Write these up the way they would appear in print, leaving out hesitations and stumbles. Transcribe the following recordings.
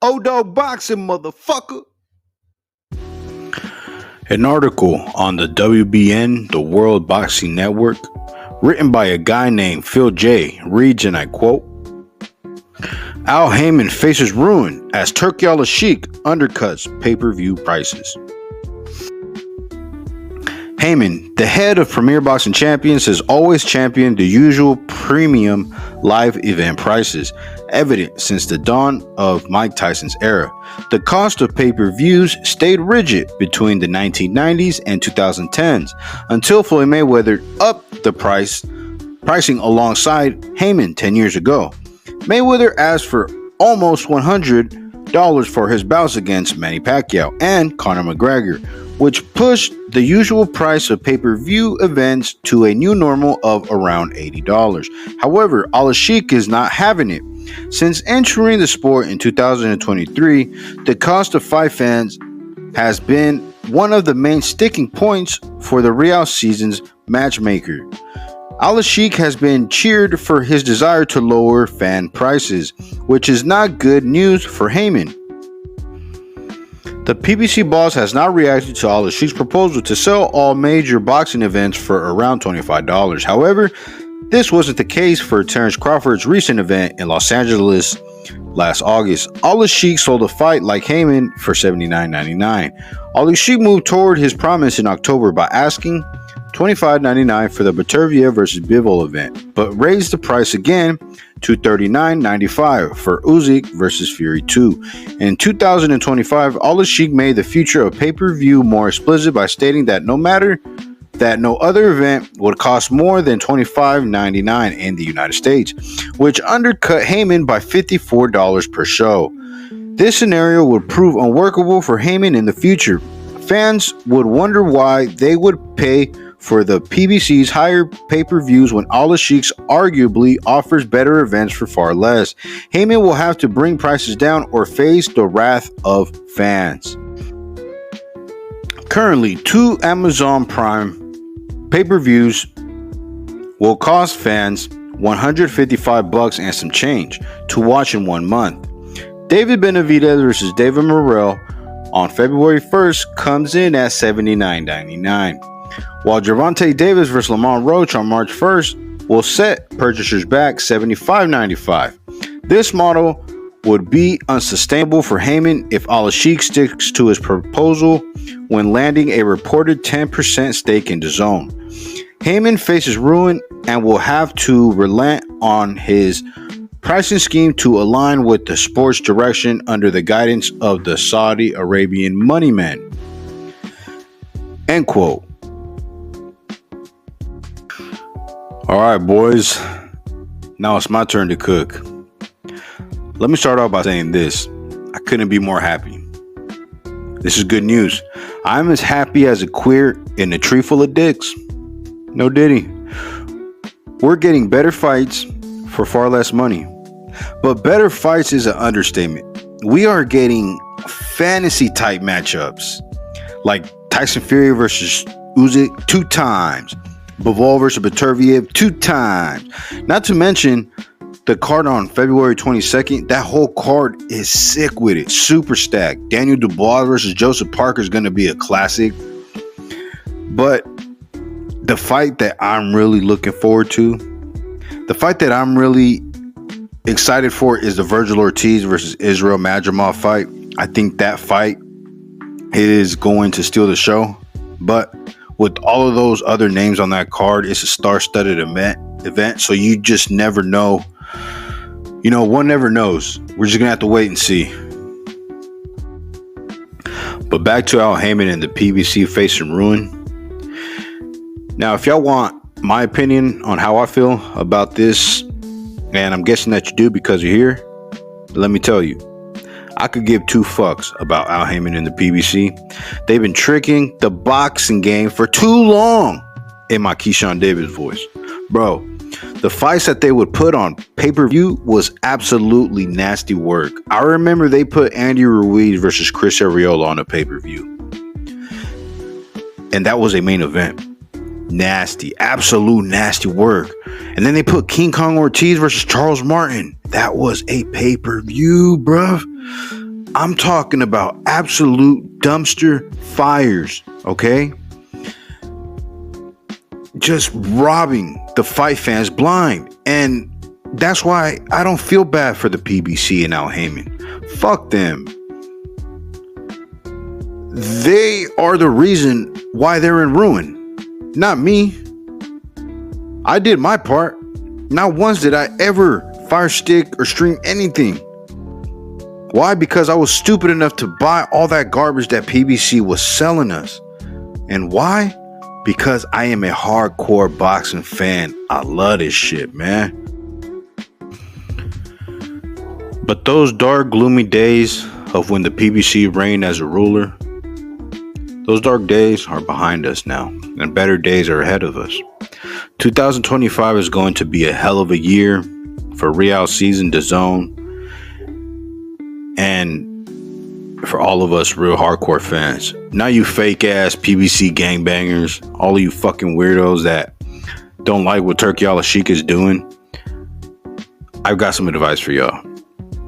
O-Dog Boxing, motherfucker. An article on the WBN, the World Boxing Network, written by a guy named Phil J, reads, and I quote, Al Haymon faces ruin as Turki Alalshikh undercuts pay-per-view prices. Haymon, the head of Premier Boxing Champions, has always championed the usual premium live event prices, evident since the dawn of Mike Tyson's era. The cost of pay-per-views stayed rigid between the 1990s and 2010s, until Floyd Mayweather upped the pricing alongside Haymon 10 years ago. Mayweather asked for almost $100 for his bouts against Manny Pacquiao and Conor McGregor, which pushed the usual price of pay-per-view events to a new normal of around $80. However, Alalshikh is not having it. Since entering the sport in 2023, the cost of fight fans has been one of the main sticking points for the Real season's matchmaker. Alalshikh has been cheered for his desire to lower fan prices, which is not good news for Haymon. The PBC boss has not reacted to Alalshikh's proposal to sell all major boxing events for around $25. However, this wasn't the case for Terence Crawford's recent event in Los Angeles last August. Alalshikh sold a fight like Haymon for $79.99. Alalshikh moved toward his promise in October by asking $25.99 for the Beterbiev vs. Bivol event, but raised the price again to $39.95 for Usyk vs. Fury 2. In 2025, Alalshikh made the future of pay-per-view more explicit by stating that no other event would cost more than $25.99 in the United States, which undercut Haymon by $54 per show. This scenario would prove unworkable for Haymon in the future. Fans would wonder why they would pay for the PBC's higher pay-per-views when Alalshikh arguably offers better events for far less. Haymon will have to bring prices down or face the wrath of fans. Currently, 2 Amazon Prime pay-per-views will cost fans $155 and some change to watch in 1 month. David Benavidez vs. David Morrell on February 1st comes in at $79.99. While Gervonta Davis vs. Lamont Roach on March 1st will set purchasers back $75.95. This model would be unsustainable for Haymon if Alalshikh sticks to his proposal when landing a reported 10% stake in DAZN. Haymon faces ruin and will have to relent on his pricing scheme to align with the sport's direction under the guidance of the Saudi Arabian moneymen. End quote. All right, boys. Now it's my turn to cook. Let me start off by saying this. I couldn't be more happy. This is good news. I'm as happy as a queer in a tree full of dicks. No diddy. We're getting better fights for far less money. But better fights is an understatement. We are getting fantasy type matchups like Tyson Fury versus Usyk 2 times. Bivol versus Beterbiev 2 times. Not to mention the card on February 22nd. That whole card is sick with it. Super stacked. Daniel Dubois versus Joseph Parker is going to be a classic. But the fight that I'm really looking forward to, the fight that I'm really excited for is the Virgil Ortiz versus Israel Madrimov fight. I think that fight is going to steal the show. But with all of those other names on that card, it's a star-studded event, so you just never know. You know, one never knows. We're just going to have to wait and see. But back to Al Haymon and the PBC facing ruin. Now, if y'all want my opinion on how I feel about this, and I'm guessing that you do because you're here, let me tell you. I could give 2 fucks about Al Haymon and the PBC. They've been tricking the boxing game for too long, in my Keyshawn Davis voice. Bro, the fights that they would put on pay-per-view was absolutely nasty work. I remember they put Andy Ruiz versus Chris Arreola on a pay-per-view. And that was a main event. Nasty, absolute nasty work. And then they put King Kong Ortiz versus Charles Martin. That was a pay-per-view, bruh. I'm talking about absolute dumpster fires, okay? Just robbing the fight fans blind. And that's why I don't feel bad for the PBC and Al Haymon. Fuck them. They are the reason why they're in ruin, not me. I did my part. Not once did I ever fire stick or stream anything. Why? Because I was stupid enough to buy all that garbage that PBC was selling us. And why? Because I am a hardcore boxing fan. I love this shit, man. But those dark, gloomy days of when the PBC reigned as a ruler, those dark days are behind us now, and better days are ahead of us. 2025 is going to be a hell of a year for Real Season, DAZN, and for all of us real hardcore fans. Not you fake ass PBC gangbangers, all of you fucking weirdos that don't like what Turki Alalshikh is doing. I've got some advice for y'all.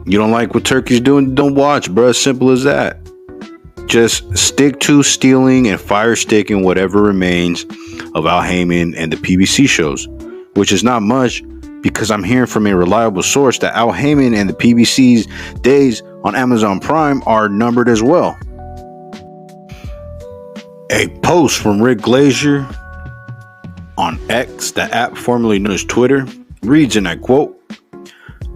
You don't like what Turki's doing? Don't watch, bro. As simple as that. Just stick to stealing and fire sticking whatever remains of Al Haymon and the PBC shows, which is not much, because I'm hearing from a reliable source that Al Haymon and the PBC's days on Amazon Prime are numbered as well. A post from Rick Glazier on X, the app formerly known as Twitter, reads, and I quote,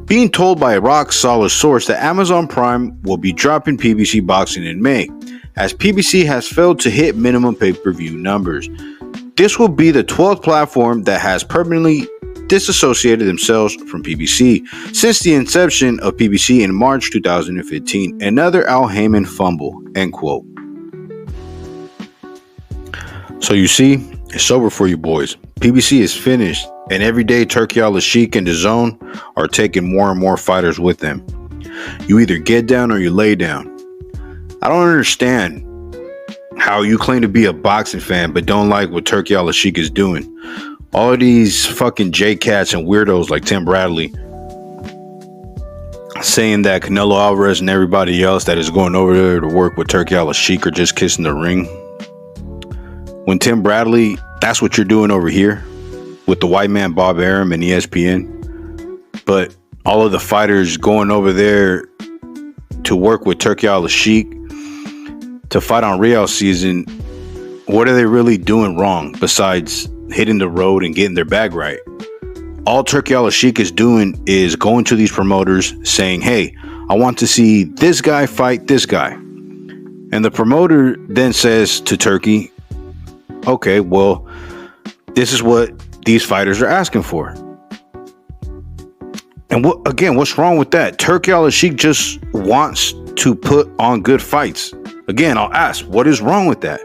"Being told by a rock-solid source that Amazon Prime will be dropping PBC boxing in May, as PBC has failed to hit minimum pay-per-view numbers. This will be the 12th platform that has permanently disassociated themselves from PBC since the inception of PBC in March 2015. Another Al Haymon fumble," end quote. So you see, it's over for you boys. PBC is finished, and every day Turki Alalshikh and DAZN are taking more and more fighters with them. You either get down or you lay down. I don't understand how you claim to be a boxing fan but don't like what Turki Alalshikh is doing. All of these fucking J-Cats and weirdos like Tim Bradley saying that Canelo Alvarez and everybody else that is going over there to work with Turki Alalshikh are just kissing the ring. When Tim Bradley, that's what you're doing over here with the white man Bob Arum and ESPN. But all of the fighters going over there to work with Turki Alalshikh to fight on Real Season, what are they really doing wrong besides hitting the road and getting their bag right? All Turki Alalshikh is doing is going to these promoters saying, "Hey, I want to see this guy fight this guy." And the promoter then says to Turki, "Okay, well, this is what these fighters are asking for." And what's wrong with that? Turki Alalshikh just wants to put on good fights. Again, I'll ask, what is wrong with that?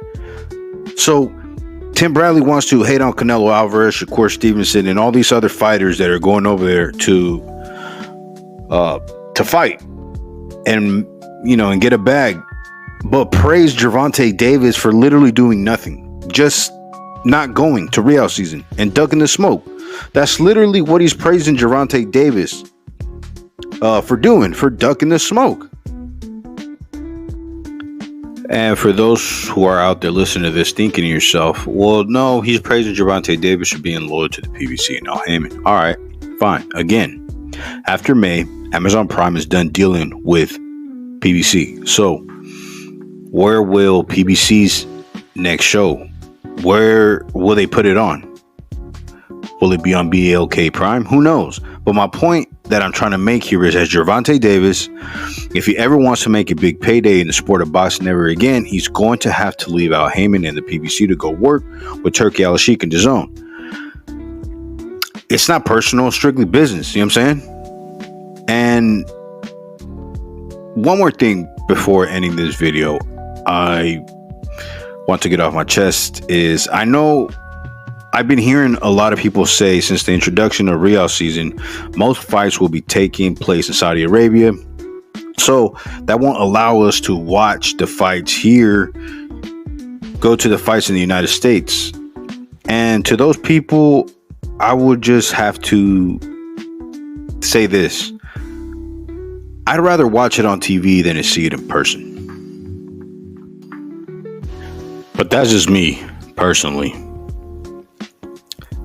So Tim Bradley wants to hate on Canelo Alvarez, Shakur Stevenson, and all these other fighters that are going over there to fight and and get a bag, but praise Gervonta Davis for literally doing nothing, just not going to Real Season and ducking the smoke. That's literally what he's praising Gervonta Davis for doing, for ducking the smoke. And for those who are out there listening to this thinking to yourself, well, no, he's praising Gervonta Davis for being loyal to the PBC and Al Haymon. All right, fine. Again, after May, Amazon Prime is done dealing with PBC. So where will PBC's next show? Where will they put it on? Will it be on BLK Prime? Who knows? But my point that I'm trying to make here is, as Gervonta Davis, if he ever wants to make a big payday in the sport of boxing ever again, he's going to have to leave Al Haymon and the PBC to go work with Turki Alalshikh and DAZN. It's not personal, it's strictly business. You know what I'm saying? And one more thing before ending this video, I want to get off my chest is, I know I've been hearing a lot of people say since the introduction of Real Season, most fights will be taking place in Saudi Arabia. So that won't allow us to watch the fights here, go to the fights in the United States. And to those people, I would just have to say this. I'd rather watch it on TV than to see it in person. But that's just me, personally.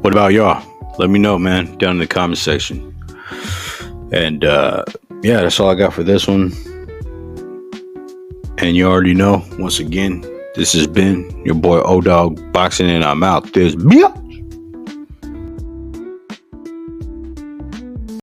What about y'all? Let me know, man, down in the comment section. And yeah, that's all I got for this one. And you already know, once again, this has been your boy O-Dog Boxing, and I'm out. This.